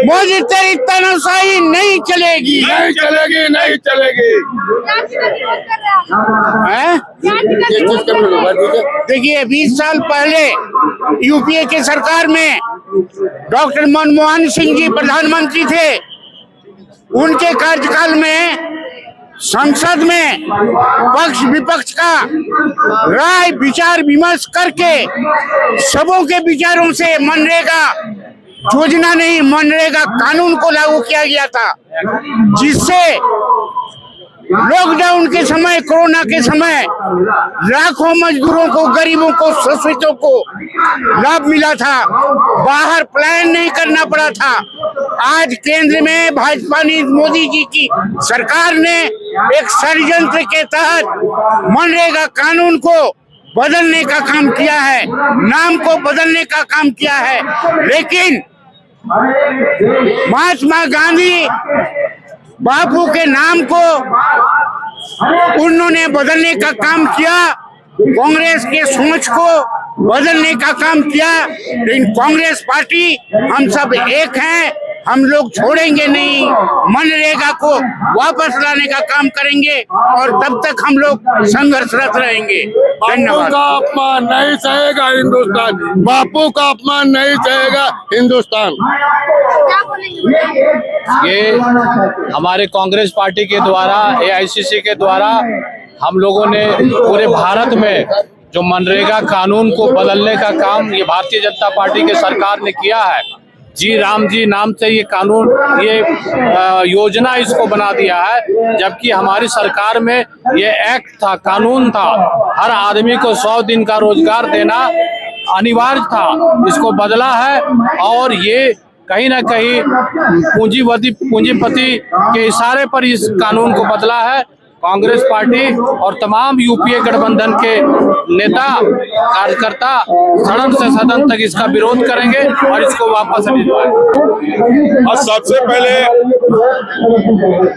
मोदी तेरी तानाशाही नहीं चलेगी, नहीं चलेगी, नहीं चलेगी। देखिए 20 साल पहले यूपीए की सरकार में डॉक्टर मनमोहन सिंह जी प्रधानमंत्री थे। उनके कार्यकाल में संसद में पक्ष विपक्ष का राय विचार विमर्श करके सबों के विचारों से मनरेगा योजना नहीं, मनरेगा कानून को लागू किया गया था, जिससे लॉकडाउन के समय, कोरोना के समय लाखों मजदूरों को, गरीबों को, शोषितों को लाभ मिला था। बाहर पलायन नहीं करना पड़ा था। आज केंद्र में भाजपा ने, मोदी जी की सरकार ने एक षड्यंत्र के तहत मनरेगा कानून को बदलने का काम किया है, नाम को बदलने का काम किया है। लेकिन महात्मा गांधी बापू के नाम को उन्होंने बदलने का काम किया, कांग्रेस के सोच को बदलने का काम किया। लेकिन कांग्रेस पार्टी, हम सब एक हैं, हम लोग छोड़ेंगे नहीं, मनरेगा को वापस लाने का काम करेंगे और तब तक हम लोग संघर्षरत रहेंगे। धन्यवाद। का अपमान नहीं सहेगा हिंदुस्तान, बापू का अपमान नहीं सहेगा हिंदुस्तान। ये हमारे कांग्रेस पार्टी के द्वारा, एआईसीसी के द्वारा हम लोगों ने पूरे भारत में जो मनरेगा कानून को बदलने का काम ये भारतीय जनता पार्टी के सरकार ने किया है। जी राम जी नाम से ये कानून, ये योजना इसको बना दिया है, जबकि हमारी सरकार में ये एक्ट था, कानून था, हर आदमी को 100 दिन का रोजगार देना अनिवार्य था। इसको बदला है और ये कहीं ना कहीं पूंजीपति के इशारे पर इस कानून को बदला है। कांग्रेस पार्टी और तमाम यूपीए गठबंधन के नेता कार्यकर्ता सदन से सदन तक इसका विरोध करेंगे और इसको वापस भिजवाएंगे। और सबसे पहले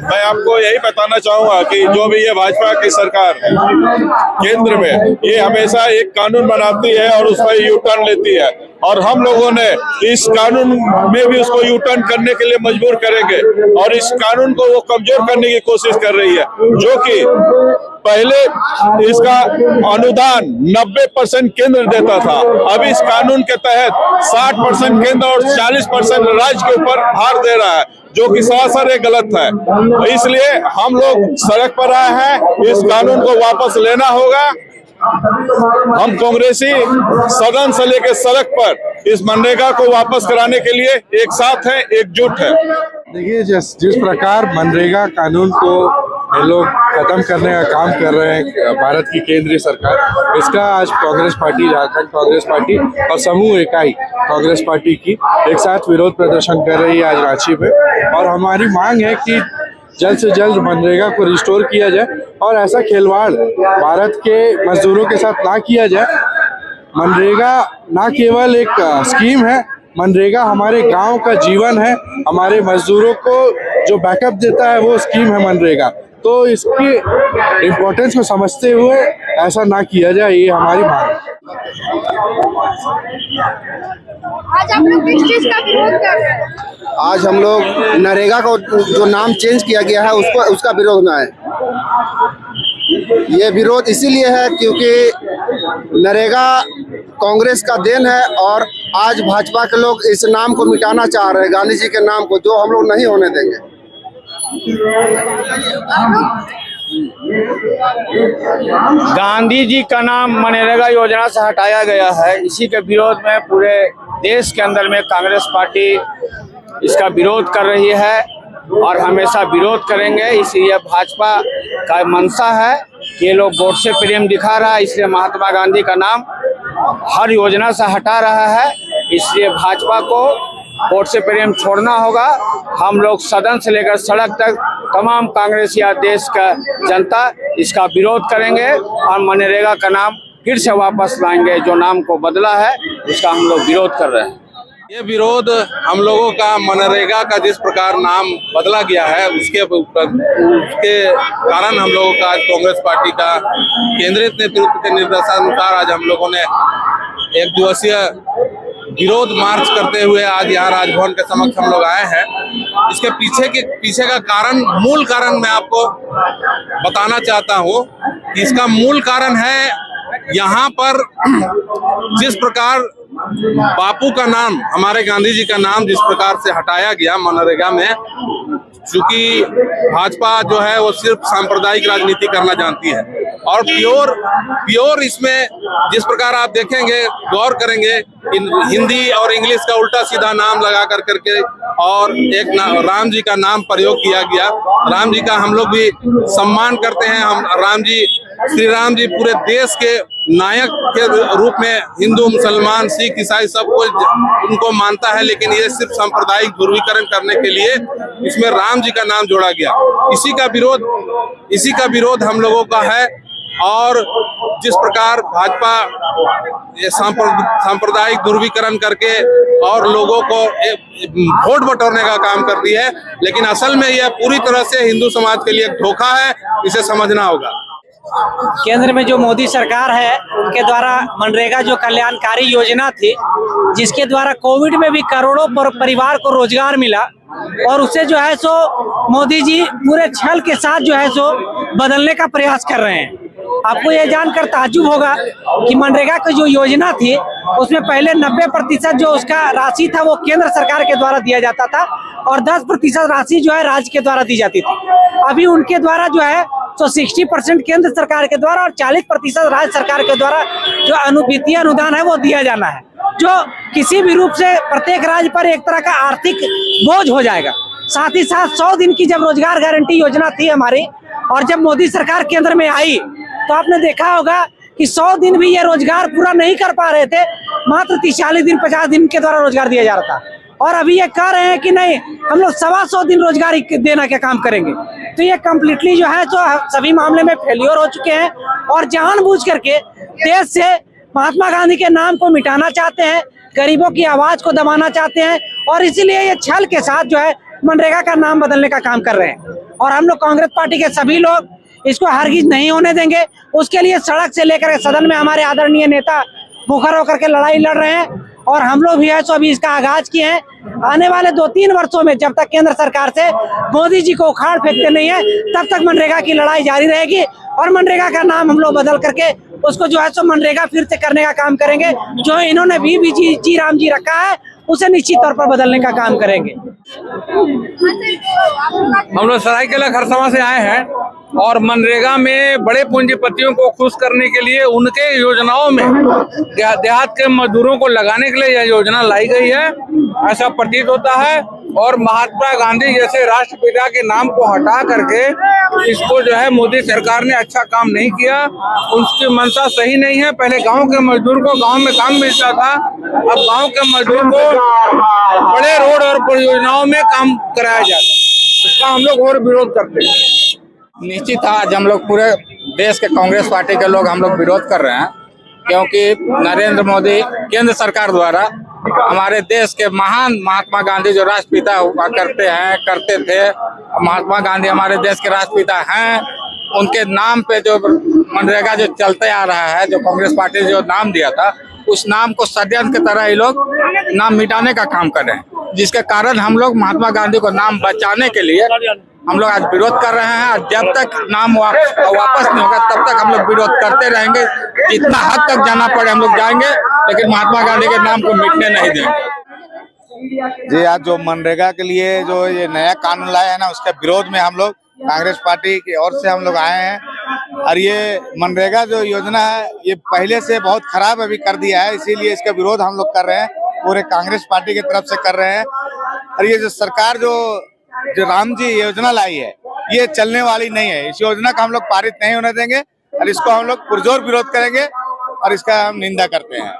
मैं आपको यही बताना चाहूंगा कि जो भी ये भाजपा की सरकार केंद्र में, ये हमेशा एक कानून बनाती है और उस पर यू टर्न लेती है, और हम लोगों ने इस कानून में भी उसको यू टर्न करने के लिए मजबूर करेंगे और इस कानून को वो कमजोर करने की कोशिश कर रही है। जो कि पहले इसका अनुदान 90% केंद्र देता था, अब इस कानून के तहत 60% केंद्र और 40% राज्य के ऊपर भार दे रहा है, जो कि सरासर एक गलत है। इसलिए हम लोग सड़क पर आए हैं, इस कानून को वापस लेना होगा। हम कांग्रेसी सदन से लेकर सड़क पर इस मनरेगा को वापस कराने के लिए एक साथ हैं, एकजुट है। देखिए, जिस प्रकार मनरेगा कानून को ये लोग खत्म करने का काम कर रहे हैं भारत की केंद्रीय सरकार, इसका आज कांग्रेस पार्टी, झारखंड कांग्रेस पार्टी और समूह इकाई कांग्रेस पार्टी की एक साथ विरोध प्रदर्शन कर रही है आज रांची में। और हमारी मांग है कि जल्द से जल्द मनरेगा को रिस्टोर किया जाए और ऐसा खिलवाड़ भारत के मजदूरों के साथ ना किया जाए। मनरेगा ना केवल एक स्कीम है, मनरेगा हमारे गांव का जीवन है, हमारे मजदूरों को जो बैकअप देता है वो स्कीम है मनरेगा। तो इसकी इम्पोर्टेंस को समझते हुए ऐसा ना किया जाए, ये हमारी मांग है। आज आप लोग किस चीज का विरोध कर रहे हैं? आज हम लोग नरेगा को जो नाम चेंज किया गया है उसका विरोध में है। ये विरोध इसीलिए है क्योंकि नरेगा कांग्रेस का देन है और आज भाजपा के लोग इस नाम को मिटाना चाह रहे हैं, गांधी जी के नाम को, जो हम लोग नहीं होने देंगे। गांधी जी का नाम मनरेगा योजना से हटाया गया है, इसी के विरोध में पूरे देश के अंदर में कांग्रेस पार्टी इसका विरोध कर रही है और हमेशा विरोध करेंगे। इसलिए भाजपा का मंशा है कि ये लोग वोट से प्रेम दिखा रहा है, इसलिए महात्मा गांधी का नाम हर योजना से हटा रहा है। इसलिए भाजपा को वोट से प्रेम छोड़ना होगा। हम लोग सदन से लेकर सड़क तक तमाम कांग्रेस या देश का जनता इसका विरोध करेंगे और मनरेगा का नाम फिर से वापस लाएंगे। जो नाम को बदला है उसका हम लोग विरोध कर रहे हैं। ये विरोध हम लोगों का मनरेगा का जिस प्रकार नाम बदला गया है उसके कारण हम लोगों का आज कांग्रेस पार्टी का केंद्रीय नेतृत्व के निर्देशानुसार आज हम लोगों ने एक दिवसीय विरोध मार्च करते हुए आज यहाँ राजभवन के समक्ष हम लोग आए हैं। इसके पीछे का कारण, मूल कारण मैं आपको बताना चाहता हूँ। इसका मूल कारण है यहाँ पर जिस प्रकार बापू का नाम, हमारे गांधी जी का नाम जिस प्रकार से हटाया गया मनरेगा में, चूंकि भाजपा जो है वो सिर्फ सांप्रदायिक राजनीति करना जानती है और प्योर इसमें जिस प्रकार आप देखेंगे, गौर करेंगे, हिंदी और इंग्लिश का उल्टा सीधा नाम लगा करके और एक राम जी का नाम प्रयोग किया गया। राम जी का हम लोग भी सम्मान करते हैं। हम राम जी, श्री राम जी पूरे देश के नायक के रूप में हिंदू, मुसलमान, सिख, ईसाई सब कोई उनको मानता है, लेकिन ये सिर्फ सांप्रदायिक ध्रुवीकरण करने के लिए इसमें राम जी का नाम जोड़ा गया। इसी का विरोध हम लोगों का है। और जिस प्रकार भाजपा ये सांप्रदायिक ध्रुवीकरण करके और लोगों को वोट बटोरने का काम करती है, लेकिन असल में यह पूरी तरह से हिंदू समाज के लिए एक धोखा है, इसे समझना होगा। केंद्र में जो मोदी सरकार है उनके द्वारा मनरेगा जो कल्याणकारी योजना थी, जिसके द्वारा कोविड में भी करोड़ों परिवार को रोजगार मिला, और उसे जो है सो मोदी जी पूरे छल के साथ जो है सो बदलने का प्रयास कर रहे हैं। आपको ये जानकर ताज्जुब होगा कि मनरेगा की जो योजना थी उसमें पहले 90% जो उसका राशि था वो केंद्र सरकार के द्वारा दिया जाता था और 10% राशि जो है राज्य के द्वारा दी जाती थी। अभी उनके द्वारा जो है तो 60% केंद्र सरकार के द्वारा और 40% राज्य सरकार के द्वारा जो वित्तीय अनुदान है वो दिया जाना है, जो किसी भी रूप से प्रत्येक राज्य पर एक तरह का आर्थिक बोझ हो जाएगा। साथ ही साथ 100 दिन की जब रोजगार गारंटी योजना थी हमारी, और जब मोदी सरकार केंद्र में आई तो आपने देखा होगा कि 100 दिन भी ये रोजगार पूरा नहीं कर पा रहे थे, मात्र 40 दिन 50 दिन के द्वारा रोजगार दिया जा रहा था। और अभी ये कह रहे हैं कि नहीं, हम लोग 125 दिन रोजगार देना का काम करेंगे। तो ये कम्प्लीटली जो है तो सभी मामले में फेल्योर हो चुके हैं और जानबूझ करके देश से महात्मा गांधी के नाम को मिटाना चाहते हैं, गरीबों की आवाज को दबाना चाहते हैं, और इसीलिए ये छल के साथ जो है मनरेगा का नाम बदलने का काम कर रहे हैं। और हम लोग कांग्रेस पार्टी के सभी लोग इसको हरगिज नहीं होने देंगे। उसके लिए सड़क से लेकर सदन में हमारे आदरणीय नेता मुखर होकर के लड़ाई लड़ रहे हैं, और हम लोग भी है सो अभी इसका आगाज किए हैं। आने वाले 2-3 वर्षों में जब तक केंद्र सरकार से मोदी जी को उखाड़ फेंकते नहीं है, तब तक मनरेगा की लड़ाई जारी रहेगी और मनरेगा का नाम हम लोग बदल करके उसको जो है सो मनरेगा फिर से करने का काम करेंगे। जो इन्होंने भी जी राम जी रखा है उसे निश्चित तौर पर बदलने का काम करेंगे। हम लोग सरायकेला खरसावां से आए हैं और मनरेगा में बड़े पूंजीपतियों को खुश करने के लिए उनके योजनाओं में देहात के मजदूरों को लगाने के लिए यह योजना लाई गई है, ऐसा प्रतीत होता है। और महात्मा गांधी जैसे राष्ट्रपिता के नाम को हटा करके इसको जो है मोदी सरकार ने अच्छा काम नहीं किया। उसकी मंशा सही नहीं है। पहले गांव के मजदूर को गांव में काम मिलता था, अब गांव के मजदूर को बड़े रोड और परियोजनाओं में काम कराया जाता है। इसका हम लोग और विरोध करते हैं। निश्चित आज हम लोग पूरे देश के कांग्रेस पार्टी के लोग हम लोग विरोध कर रहे हैं, क्योंकि नरेंद्र मोदी केंद्र सरकार द्वारा हमारे देश के महान महात्मा गांधी जो राष्ट्रपिता हुआ करते थे, महात्मा गांधी हमारे देश के राष्ट्रपिता हैं, उनके नाम पे जो मनरेगा जो चलते आ रहा है, जो कांग्रेस पार्टी ने जो नाम दिया था, उस नाम को षड्यंत्र की तरह ये लोग नाम मिटाने का काम कर रहे हैं, जिसके कारण हम लोग महात्मा गांधी को नाम बचाने के लिए हम लोग आज विरोध कर रहे हैं। जब तक नाम वापस नहीं होगा तब तक हम लोग विरोध करते रहेंगे। जितना हद तक जाना पड़े हम लोग जाएंगे, लेकिन महात्मा गांधी के नाम को मिटने नहीं देंगे। जी, आज जो मनरेगा के लिए जो ये नया कानून लाया है ना, उसके विरोध में हम लोग कांग्रेस पार्टी की ओर से हम लोग आए हैं। और ये मनरेगा जो योजना है ये पहले से बहुत खराब अभी कर दिया है, इसीलिए इसका विरोध हम लोग कर रहे हैं, पूरे कांग्रेस पार्टी की तरफ से कर रहे हैं। और ये जो सरकार जो राम जी योजना लाई है ये चलने वाली नहीं है। इस योजना का हम लोग पारित नहीं होने देंगे और इसको हम लोग पुरजोर विरोध करेंगे और इसका हम निंदा करते हैं।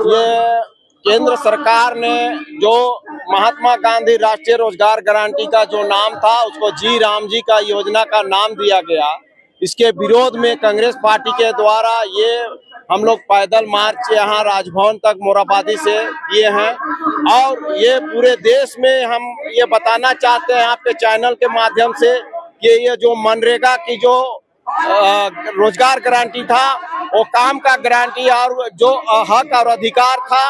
ये केंद्र सरकार ने जो महात्मा गांधी राष्ट्रीय रोजगार गारंटी का जो नाम था उसको जी राम जी का योजना का नाम दिया गया। इसके विरोध में कांग्रेस पार्टी के द्वारा ये हम लोग पैदल मार्च यहाँ राजभवन तक मोरहाबादी से किए हैं। और ये पूरे देश में हम ये बताना चाहते हैं आपके चैनल के माध्यम से कि ये जो मनरेगा की जो रोजगार गारंटी था, वो काम का गारंटी और जो हक और अधिकार था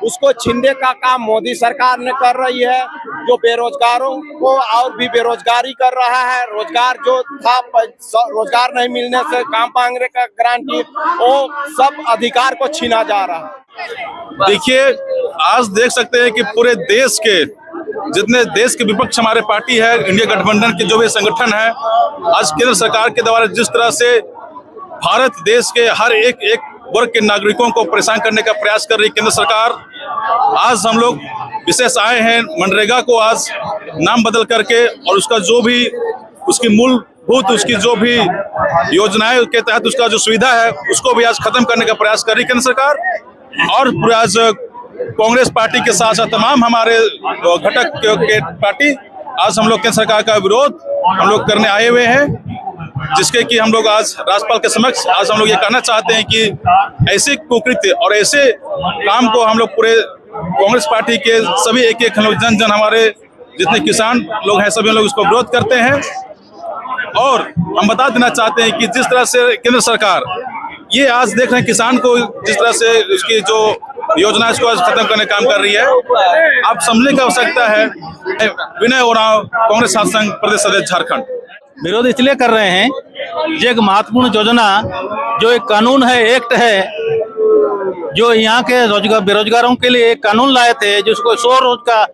उसको छीनने का काम मोदी सरकार ने कर रही है। जो बेरोजगारों को और भी बेरोजगारी कर रहा है, रोजगार जो था रोजगार नहीं मिलने से काम मांगने का गारंटी, वो सब अधिकार को छीना जा रहा है। देखिए, आज देख सकते हैं कि पूरे देश के जितने देश के विपक्ष हमारे पार्टी है, इंडिया गठबंधन के जो भी संगठन है, आज केंद्र सरकार के द्वारा जिस तरह से भारत देश के हर एक वर्ग के नागरिकों को परेशान करने का प्रयास कर रही केंद्र सरकार, आज हम लोग विशेष आए हैं मनरेगा को आज नाम बदल करके और उसका जो भी उसकी मूलभूत उसकी जो भी योजनाएं के तहत उसका जो सुविधा है उसको भी आज खत्म करने का प्रयास कर रही केंद्र सरकार। और पूरे आज कांग्रेस पार्टी के साथ साथ तमाम हमारे घटक के पार्टी आज हम लोग केंद्र सरकार का विरोध हम लोग करने आए हुए हैं, जिसके कि हम लोग आज राज्यपाल के समक्ष आज हम लोग ये कहना चाहते हैं कि ऐसे कुकृत्य और ऐसे काम को हम लोग पूरे कांग्रेस पार्टी के सभी एक हम लोग जन हमारे जितने किसान लोग हैं सभी लोग इसको विरोध करते हैं। और हम बता देना चाहते हैं कि जिस तरह से केंद्र सरकार ये आज देख रहे हैं किसान को जिस तरह से उसकी जो योजना है इसको आज खत्म करने का काम कर रही है, आप समझने की आवश्यकता है। विनय ओरांव, कांग्रेस छात्र संघ प्रदेश अध्यक्ष झारखंड। विरोध इसलिए कर रहे हैं, जो एक महत्वपूर्ण योजना जो एक कानून है, एक्ट है, जो यहाँ के बेरोजगारों के लिए एक कानून लाए थे जिसको 100 रोज का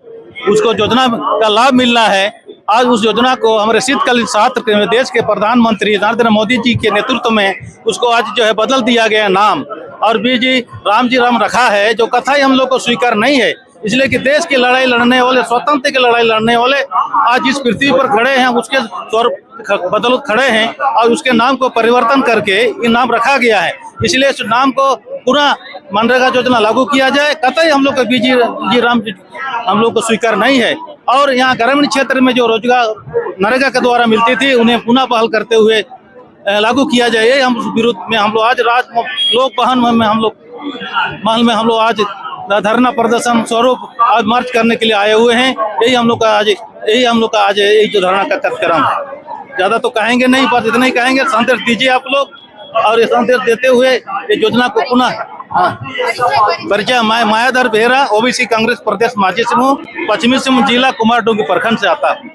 उसको योजना का लाभ मिलना है। आज उस योजना को हमारे शीतकालीन सत्र देश के प्रधानमंत्री नरेंद्र मोदी जी के नेतृत्व में उसको आज जो है बदल दिया गया नाम और बीजी राम रखा है, जो कथाई हम लोग को स्वीकार नहीं है। इसलिए कि देश की लड़ाई लड़ने वाले, स्वतंत्र की लड़ाई लड़ने वाले आज इस पृथ्वी पर खड़े हैं, उसके बदौलत खड़े हैं और उसके नाम को परिवर्तन करके ये नाम रखा गया है। इसलिए इस नाम को पूरा मनरेगा योजना लागू किया जाए। कतई हम लोग को बीजी राम हम लोग को स्वीकार नहीं है। और यहाँ ग्रामीण क्षेत्र में जो रोजगार नरेगा के द्वारा मिलती थी उन्हें पुनः बहाल करते हुए लागू किया जाए। ये हम विरोध में हम लोग आज लोक भवन में हम लोग आज धरना प्रदर्शन स्वरूप आज मार्च करने के लिए आए हुए हैं। यही हम लोग का आज यही जो धरना का कार्यक्रम है। ज्यादा तो कहेंगे नहीं, बस इतना ही कहेंगे, संदेश दीजिए आप लोग। और ये संदेश देते हुए ये योजना को पुनः परिचय। मैं मायाधर बेहरा, ओबीसी कांग्रेस प्रदेश माजी समूह, पश्चिमी समूह जिला कुमारडूंगी प्रखंड से आता हूँ।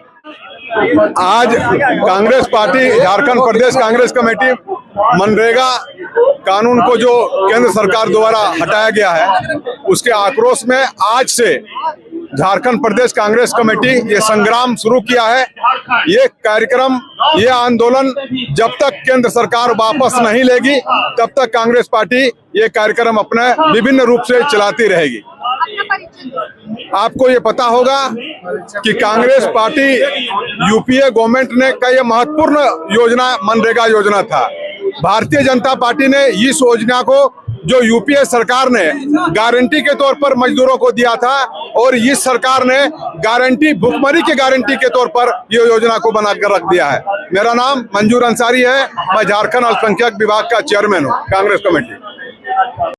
आज कांग्रेस पार्टी झारखंड प्रदेश कांग्रेस कमेटी मनरेगा कानून को जो केंद्र सरकार द्वारा हटाया गया है उसके आक्रोश में आज से झारखंड प्रदेश कांग्रेस कमेटी ये संग्राम शुरू किया है। ये कार्यक्रम, ये आंदोलन जब तक केंद्र सरकार वापस नहीं लेगी तब तक कांग्रेस पार्टी ये कार्यक्रम अपने विभिन्न रूप से चलाती रहेगी। आपको ये पता होगा कि कांग्रेस पार्टी यूपीए गवर्नमेंट ने का ये महत्वपूर्ण योजना मनरेगा योजना था। भारतीय जनता पार्टी ने इस योजना को जो यूपीए सरकार ने गारंटी के तौर पर मजदूरों को दिया था और इस सरकार ने गारंटी भुखमरी की गारंटी के तौर पर ये योजना को बनाकर रख दिया है। मेरा नाम मंजूर अंसारी है, मैं झारखंड अल्पसंख्यक विभाग का चेयरमैन हूँ कांग्रेस कमेटी।